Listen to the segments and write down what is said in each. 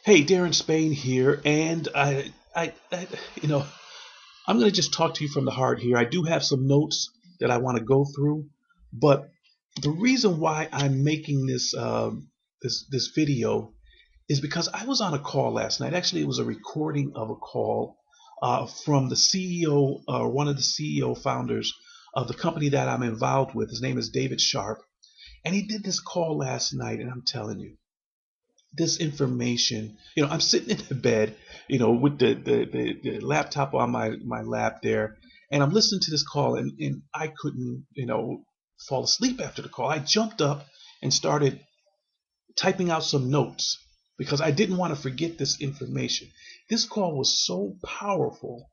Hey, Darren Spain here, and you know, I'm going to just talk to you from the heart here. I do have some notes that I want to go through, but the reason why I'm making this video is because I was on a call last night. Actually, it was a recording of a call from the CEO, one of the CEO founders of the company that I'm involved with. His name is David Sharp, and he did this call last night, and I'm telling you, this information, I'm sitting in the bed, with the laptop on my lap there, and I'm listening to this call, and I couldn't, fall asleep after the call. I jumped up and started typing out some notes because I didn't want to forget this information. This call was so powerful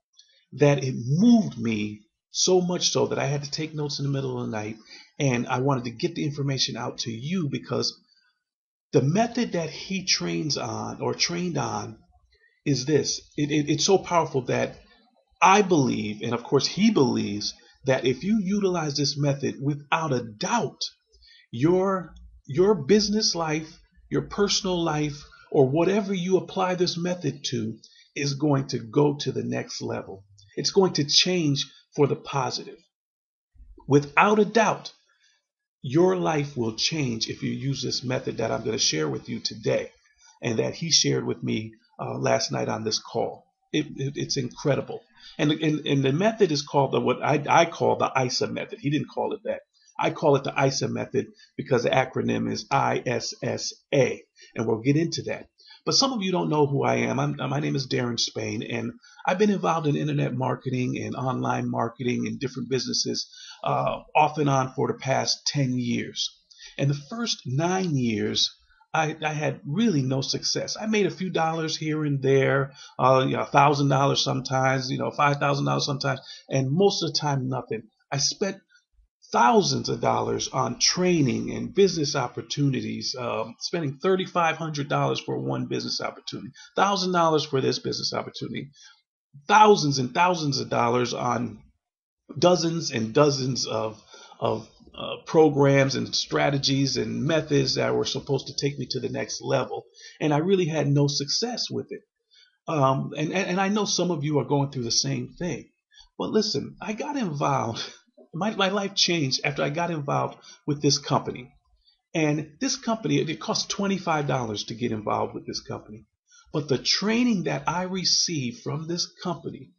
that it moved me so much so that I had to take notes in the middle of the night, and I wanted to get the information out to you because the method that he trained on is this. It's so powerful that I believe, and of course he believes, that if you utilize this method, without a doubt, your business life, your personal life, or whatever you apply this method to is going to go to the next level. It's going to change for the positive. Without a doubt, your life will change if you use this method that I'm going to share with you today and that he shared with me last night on this call. It's incredible. And the method is called what I call the ISSA method. He didn't call it that. I call it the ISSA method because the acronym is ISSA, and we'll get into that. But some of you don't know who I am. My name is Darren Spain, and I've been involved in internet marketing and online marketing and different businesses off and on for the past 10 years. And the first 9 years, I had really no success. I made a few dollars here and there, $1,000 sometimes, $5,000 sometimes, and most of the time nothing. I spent thousands of dollars on training and business opportunities, spending $3,500 for one business opportunity, $1,000 for this business opportunity, thousands and thousands of dollars on dozens and dozens of programs and strategies and methods that were supposed to take me to the next level. And I really had no success with it. And I know some of you are going through the same thing. But listen, I got involved. My life changed after I got involved with this company. And this company, it cost $25 to get involved with this company. But the training that I received from this company,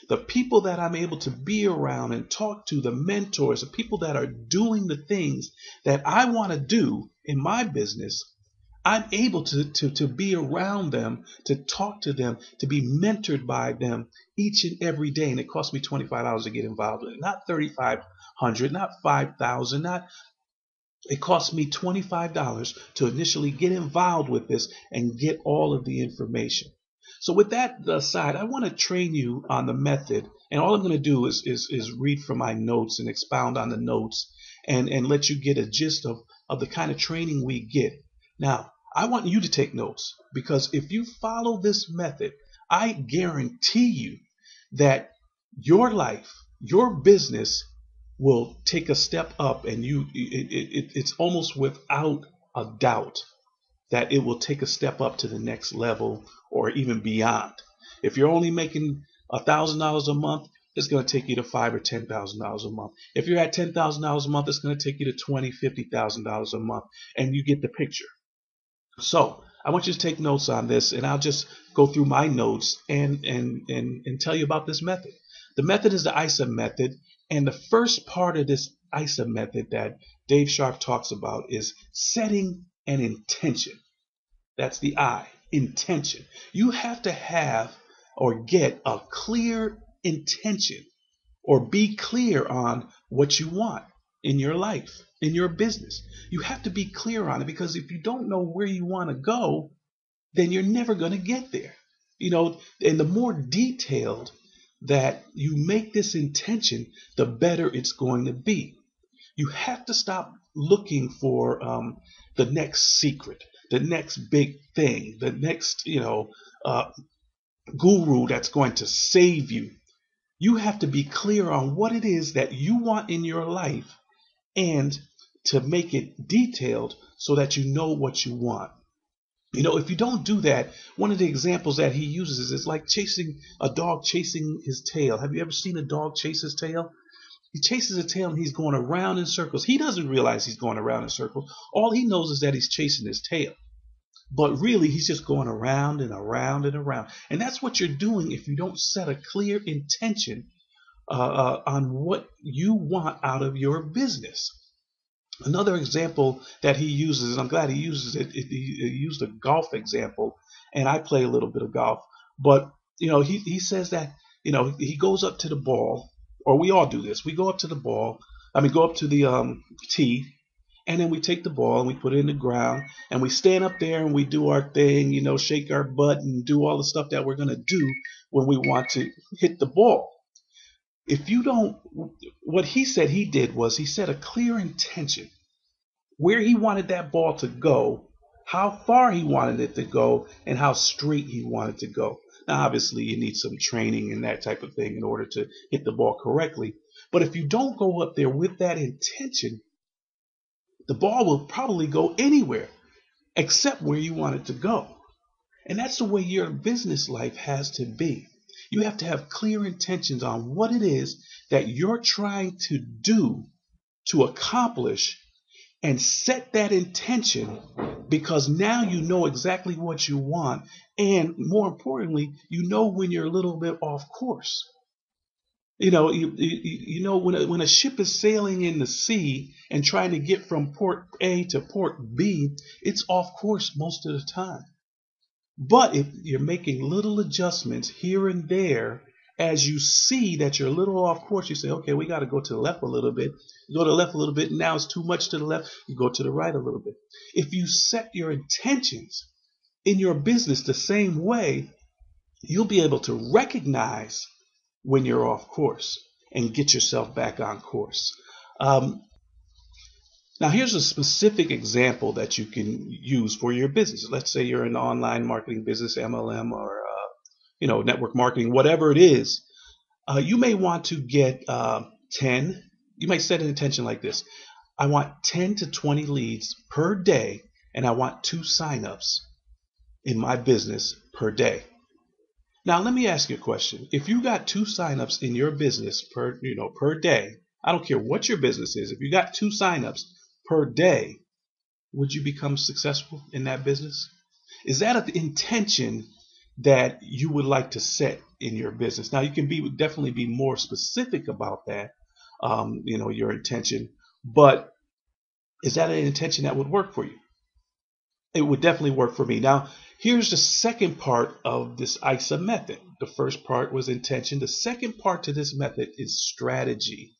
the people that I'm able to be around and talk to, the mentors, the people that are doing the things that I want to do in my business, I'm able to be around them, to talk to them, to be mentored by them each and every day. And it cost me $25 to get involved with it. Not $3,500, not $5,000, not. It cost me $25 to initially get involved with this and get all of the information. So with that aside, I want to train you on the method. And all I'm going to do is read from my notes and expound on the notes and let you get a gist of the kind of training we get. Now, I want you to take notes because if you follow this method, I guarantee you that your life, your business will take a step up, and it's almost without a doubt that it will take a step up to the next level or even beyond. If you're only making $1,000 a month, it's going to take you to $5,000 or $10,000 a month. If you're at $10,000 a month, it's going to take you to $20,000, $50,000 a month, and you get the picture. So I want you to take notes on this, and I'll just go through my notes and tell you about this method. The method is the ISSA method, and the first part of this ISSA method that Dave Sharp talks about is setting an intention. That's the I, intention. You have to have or get a clear intention or be clear on what you want in your life, in your business. You have to be clear on it because if you don't know where you want to go, then you're never going to get there. And the more detailed that you make this intention, the better it's going to be. You have to stop looking for the next secret, the next big thing, the next, guru that's going to save you. You have to be clear on what it is that you want in your life and to make it detailed so that you know what you want. If you don't do that, one of the examples that he uses is like chasing a dog chasing his tail. Have you ever seen a dog chase his tail? He chases his tail and he's going around in circles. He doesn't realize he's going around in circles. All he knows is that he's chasing his tail. But really, he's just going around and around and around. And that's what you're doing if you don't set a clear intention on what you want out of your business. Another example that he uses, I'm glad he uses it, he used a golf example, and I play a little bit of golf. But, he says that, he goes up to the ball, or we all do this. We go up to the ball, go up to the tee, and then we take the ball and we put it in the ground, and we stand up there and we do our thing, shake our butt and do all the stuff that we're going to do when we want to hit the ball. If you don't, what he said he did was he set a clear intention where he wanted that ball to go, how far he wanted it to go, and how straight he wanted to go. Now, obviously, you need some training and that type of thing in order to hit the ball correctly. But if you don't go up there with that intention, the ball will probably go anywhere except where you want it to go. And that's the way your business life has to be. You have to have clear intentions on what it is that you're trying to do to accomplish, and set that intention, because now you know exactly what you want. And more importantly, you know when you're a little bit off course. When a ship is sailing in the sea and trying to get from port A to port B, it's off course most of the time. But if you're making little adjustments here and there, as you see that you're a little off course, you say, okay, we got to go to the left a little bit. You go to the left a little bit, and now it's too much to the left. You go to the right a little bit. If you set your intentions in your business the same way, you'll be able to recognize when you're off course and get yourself back on course. Now, here's a specific example that you can use for your business. Let's say you're an online marketing business, MLM, or network marketing, whatever it is. You may want to get 10. You might set an intention like this. I want 10 to 20 leads per day, and I want 2 signups in my business per day. Now, let me ask you a question. If you got 2 signups in your business per day, I don't care what your business is. If you got 2 signups per day, would you become successful in that business? Is that an intention that you would like to set in your business? Now, you can definitely be more specific about that, your intention, but is that an intention that would work for you? It would definitely work for me. Now, here's the second part of this ISSA method. The first part was intention. The second part to this method is strategy.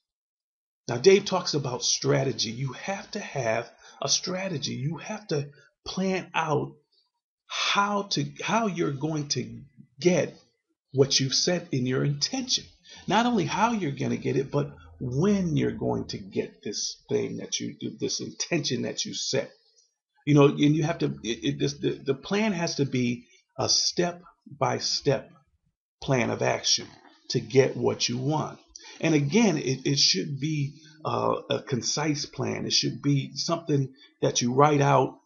Now, Dave talks about strategy. You have to have a strategy. You have to plan out how you're going to get what you've set in your intention. Not only how you're going to get it, but when you're going to get this thing that you do, this intention that you set. And you have to, the plan has to be a step-by-step plan of action to get what you want. And again, it should be a concise plan. It should be something that you write out.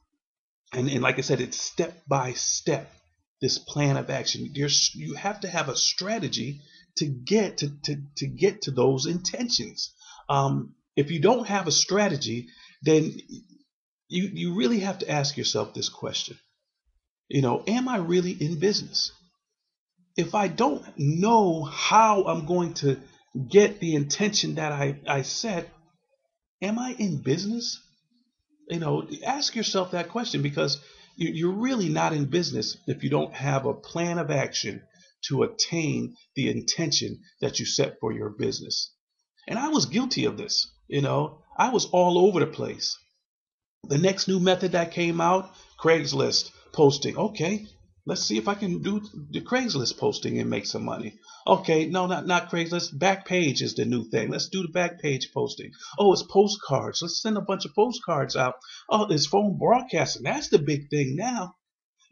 And like I said, it's step by step, this plan of action. You have to have a strategy to get to those intentions. If you don't have a strategy, then you really have to ask yourself this question. Am I really in business? If I don't know how I'm going to get the intention that I set, am I in business? Ask yourself that question, because you're really not in business if you don't have a plan of action to attain the intention that you set for your business. And I was guilty of this. I was all over the place. The next new method that came out, Craigslist posting. Okay, let's see if I can do the Craigslist posting and make some money. Okay, no, not Craigslist. Backpage is the new thing. Let's do the Backpage posting. Oh, it's postcards. Let's send a bunch of postcards out. Oh, it's phone broadcasting. That's the big thing now.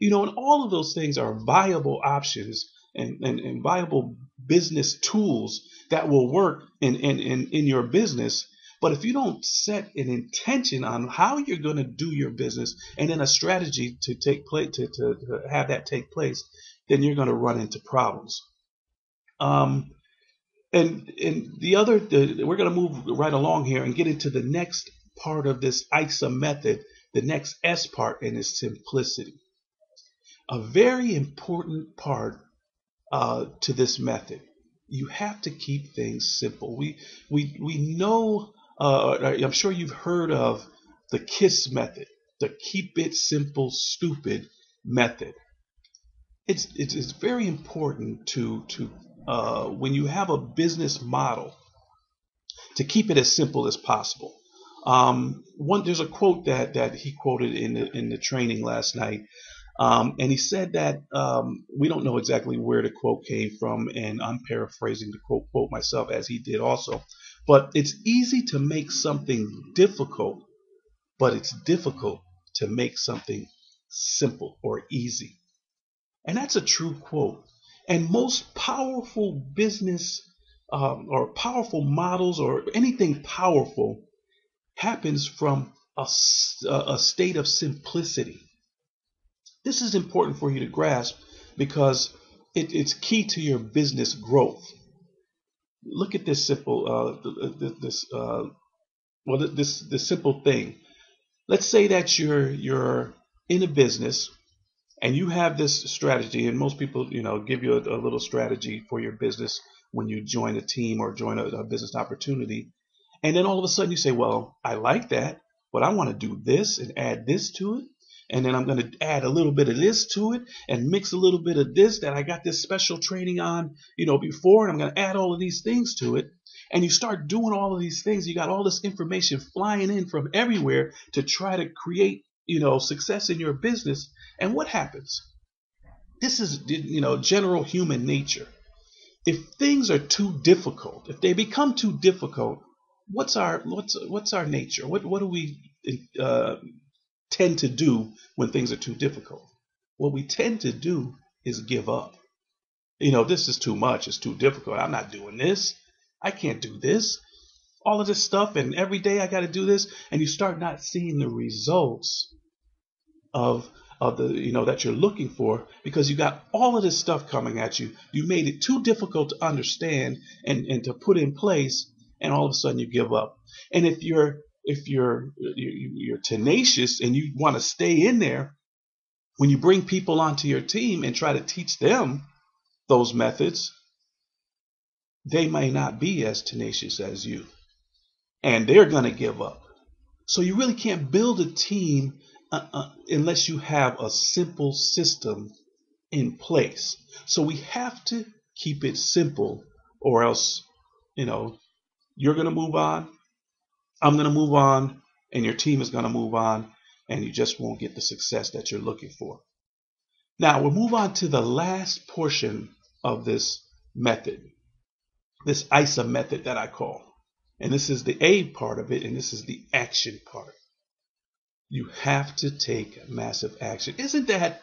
And all of those things are viable options and viable business tools that will work in your business. But if you don't set an intention on how you're going to do your business and then a strategy to take place to have that take place, then you're going to run into problems. Um, and we're going to move right along here and get into the next part of this ISSA method, the next S part, and is simplicity. A very important part to this method. You have to keep things simple. We know. I'm sure you've heard of the KISS method, the keep it simple, stupid method. It's very important to when you have a business model to keep it as simple as possible. There's a quote that he quoted in the training last night. And he said that we don't know exactly where the quote came from, and I'm paraphrasing the quote myself as he did also. But it's easy to make something difficult, but it's difficult to make something simple or easy. And that's a true quote. And most powerful business or powerful models or anything powerful happens from a state of simplicity. This is important for you to grasp because it's key to your business growth. Look at this simple, this simple thing. Let's say that you're in a business and you have this strategy, and most people, give you a little strategy for your business when you join a team or join a business opportunity. And then all of a sudden you say, well, I like that, but I want to do this and add this to it. And then I'm going to add a little bit of this to it and mix a little bit of this that I got this special training on, before, and I'm going to add all of these things to it. And you start doing all of these things. You got all this information flying in from everywhere to try to create, success in your business. And what happens? This is, general human nature. If things are too difficult, if they become too difficult, what's our nature? What do we tend to do when things are too difficult? What we tend to do is give up. This is too much. It's too difficult. I'm not doing this. I can't do this. All of this stuff, and every day I got to do this, and you start not seeing the results of the that you're looking for because you got all of this stuff coming at you. You made it too difficult to understand and to put in place, and all of a sudden you give up. And if you're tenacious and you want to stay in there, when you bring people onto your team and try to teach them those methods, they may not be as tenacious as you, and they're going to give up. So you really can't build a team unless you have a simple system in place. So we have to keep it simple, or else, you're going to move on, I'm going to move on, and your team is going to move on, and you just won't get the success that you're looking for. Now we'll move on to the last portion of this method, this ISSA method that I call. And this is the A part of it, and this is the action part. You have to take massive action. Isn't that,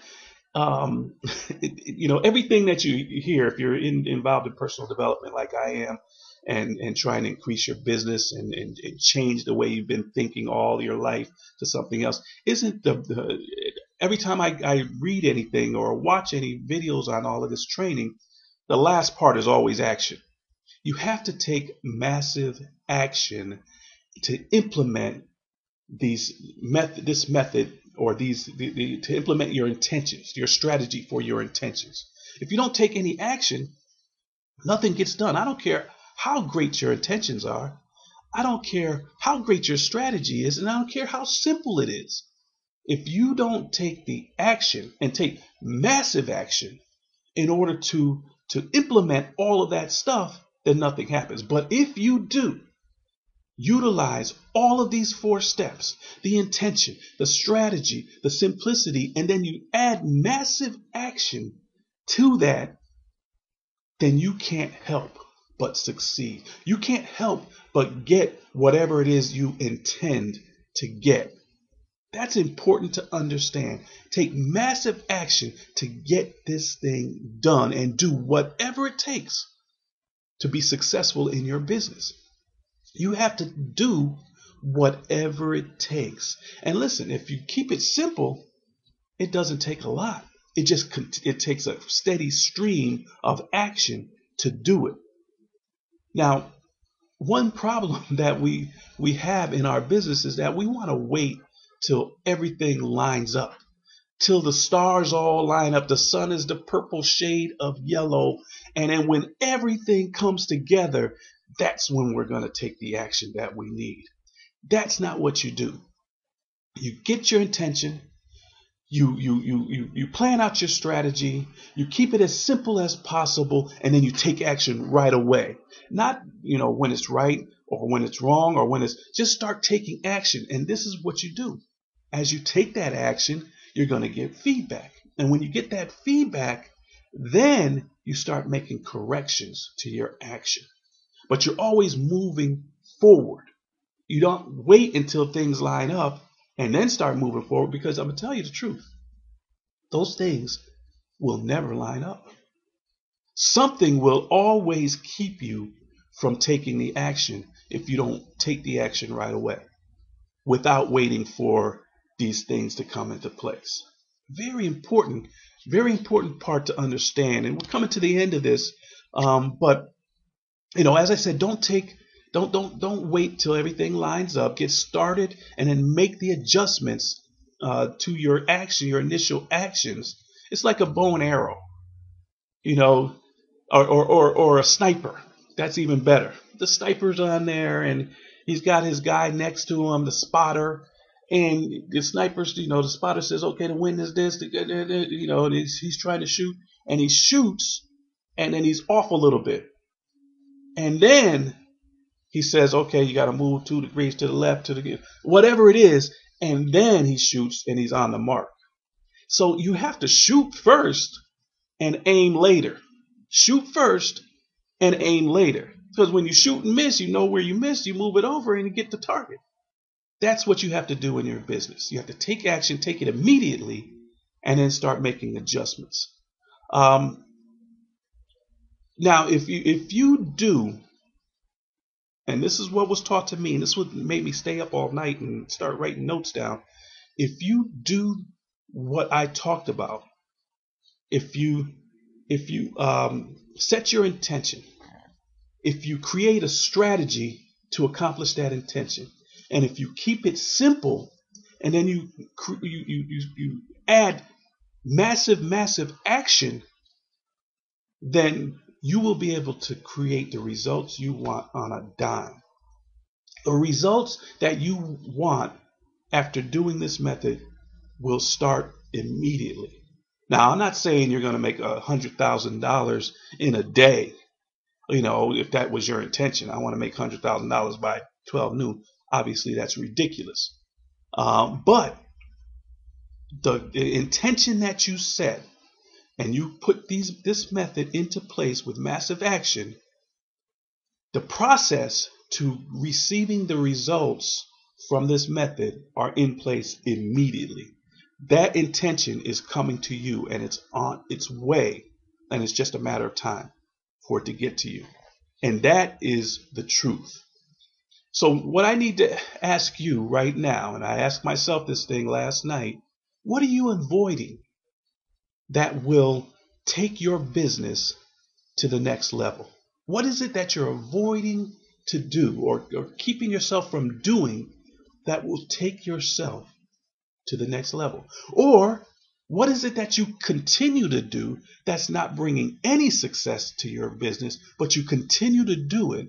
everything that you hear, if you're involved in personal development like I am, and trying to increase your business and change the way you've been thinking all your life to something else, isn't every time I read anything or watch any videos on all of this training, the last part is always action. You have to take massive action to implement this method, or to implement your intentions, your strategy for your intentions. If you don't take any action, nothing gets done. I don't care how great your intentions are. I don't care how great your strategy is, and I don't care how simple it is. If you don't take the action and take massive action in order to implement all of that stuff, then nothing happens. But if you do utilize all of these 4 steps, the intention, the strategy, the simplicity, and then you add massive action to that, then you can't help but succeed. You can't help but get whatever it is you intend to get. That's important to understand. Take massive action to get this thing done and do whatever it takes to be successful in your business. You have to do whatever it takes. And listen, if you keep it simple, it doesn't take a lot. It takes a steady stream of action to do it. Now, one problem that we have in our business is that we want to wait till everything lines up, till the stars all line up, the sun is the purple shade of yellow, and then when everything comes together, that's when we're going to take the action that we need. That's not what you do. You get your intention, you plan out your strategy, you keep it as simple as possible, and then you take action right away. Not, when it's right or when it's wrong or just start taking action. And this is what you do. As you take that action, you're going to get feedback. And when you get that feedback, then you start making corrections to your action. But you're always moving forward. You don't wait until things line up and then start moving forward, because I'm going to tell you the truth. Those things will never line up. Something will always keep you from taking the action if you don't take the action right away without waiting for these things to come into place. Very important part to understand. And we're coming to the end of this. But as I said, don't wait till everything lines up. Get started and then make the adjustments to your action, your initial actions. It's like a bow and arrow, or a sniper. That's even better. The sniper's on there and he's got his guy next to him, the spotter. And the sniper's, the spotter says, okay, the wind is this, and he's trying to shoot, and he shoots, and then he's off a little bit. And then he says, okay, you got to move 2 degrees to the left, whatever it is, and then he shoots and he's on the mark. So you have to shoot first and aim later. Shoot first and aim later. Because when you shoot and miss, you know where you missed, you move it over and you get the target. That's what you have to do in your business. You have to take action, take it immediately, and then start making adjustments. Now, if you do, and this is what was taught to me, and this would make me stay up all night and start writing notes down. If you do what I talked about, if you set your intention, if you create a strategy to accomplish that intention, and if you keep it simple, and then you add massive action, then you will be able to create the results you want on a dime. The results that you want after doing this method will start immediately. Now, I'm not saying you're going to make $100,000 in a day. If that was your intention, I want to make $100,000 by 12 noon. Obviously, that's ridiculous. But the intention that you set, and you put this method into place with massive action, the process to receiving the results from this method are in place immediately. That intention is coming to you, and it's on its way, and it's just a matter of time for it to get to you. And that is the truth. So what I need to ask you right now, and I asked myself this thing last night, what are you avoiding that will take your business to the next level? What is it that you're avoiding to do or keeping yourself from doing that will take yourself to the next level? Or what is it that you continue to do that's not bringing any success to your business, but you continue to do it?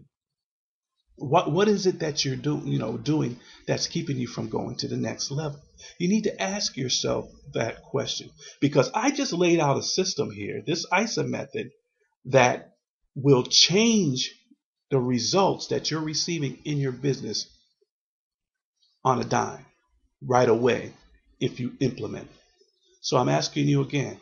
What is it that you're doing that's keeping you from going to the next level? You need to ask yourself that question, because I just laid out a system here, this ISSA method, that will change the results that you're receiving in your business on a dime right away if you implement it. So I'm asking you again,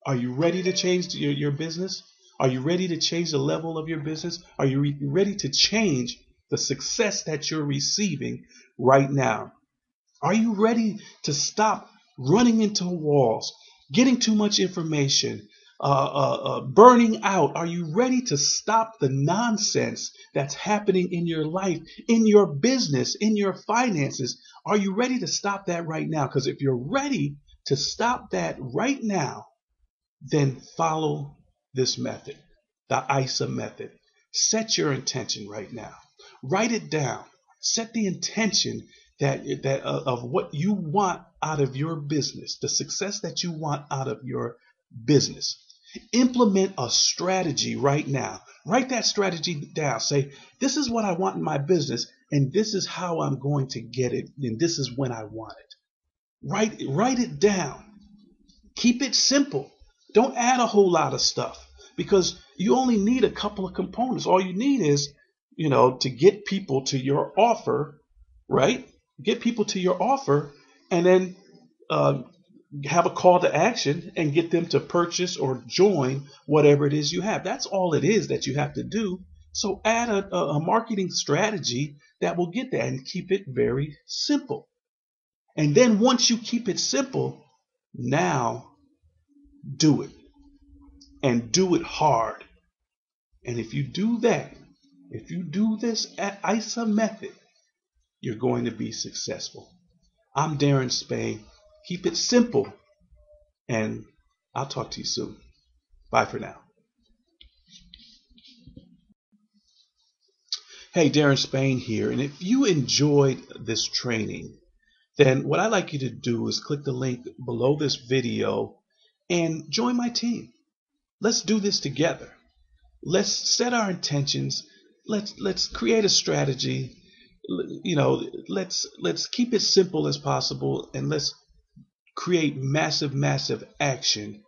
are you ready to change your business? Are you ready to change the level of your business? Are you ready to change the success that you're receiving right now? Are you ready to stop running into walls, getting too much information, burning out? Are you ready to stop the nonsense that's happening in your life, in your business, in your finances? Are you ready to stop that right now? Because if you're ready to stop that right now, then follow this method, the ISSA method. Set your intention right now. Write it down. Set the intention that of what you want out of your business, the success that you want out of your business. Implement a strategy right now. Write that strategy down. Say, this is what I want in my business, and this is how I'm going to get it, and this is when I want it. Write it down. Keep it simple. Don't add a whole lot of stuff because you only need a couple of components. All you need is, to get people to your offer, right? Get people to your offer, and then have a call to action and get them to purchase or join whatever it is you have. That's all it is that you have to do. So add a marketing strategy that will get that and keep it very simple. And then once you keep it simple, now do it and do it hard. And if you do that, if you do this at ISSA method, you're going to be successful. I'm Darren Spain. Keep it simple, and I'll talk to you soon. Bye for now. Hey, Darren Spain here. And if you enjoyed this training, then what I'd like you to do is click the link below this video and join my team. Let's do this together. Let's set our intentions. Let's create a strategy. Let's keep it simple as possible, and let's create massive action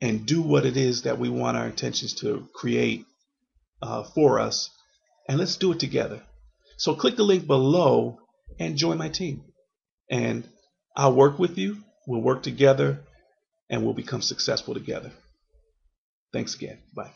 and do what it is that we want our intentions to create for us. And let's do it together. So click the link below and join my team. And I'll work with you. We'll work together and we'll become successful together. Thanks again. Bye.